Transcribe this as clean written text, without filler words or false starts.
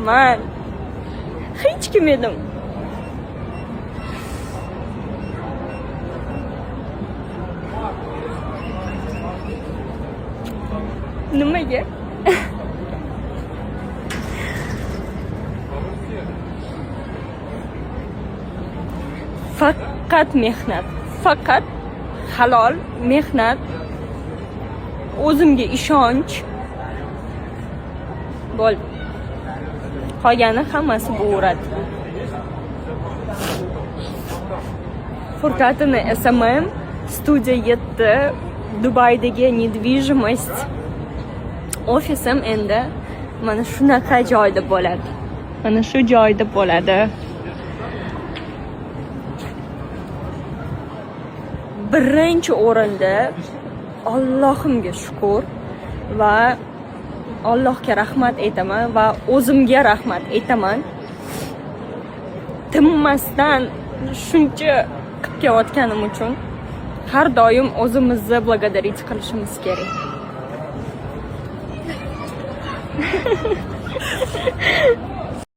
man hech kim edim. Nimaga? Faqat mehnat, faqat halol mehnat, o'zimga ishonch bo'ldi. Qolgani hammasi bo'laveradi. Furqatini SMM Studio 7 Dubaydagi недвижимость ofisim endi mana shunaqa joyda bo'ladi. Mana shu joyda bo'ladi. Birinchi o'rinda Allohimga shukr va Allohga rahmat aytaman va o'zimga rahmat aytaman. Tinmasdan shuncha qilib kelayotganim uchun har doim o'zimizni благодарить qilishimiz kerak.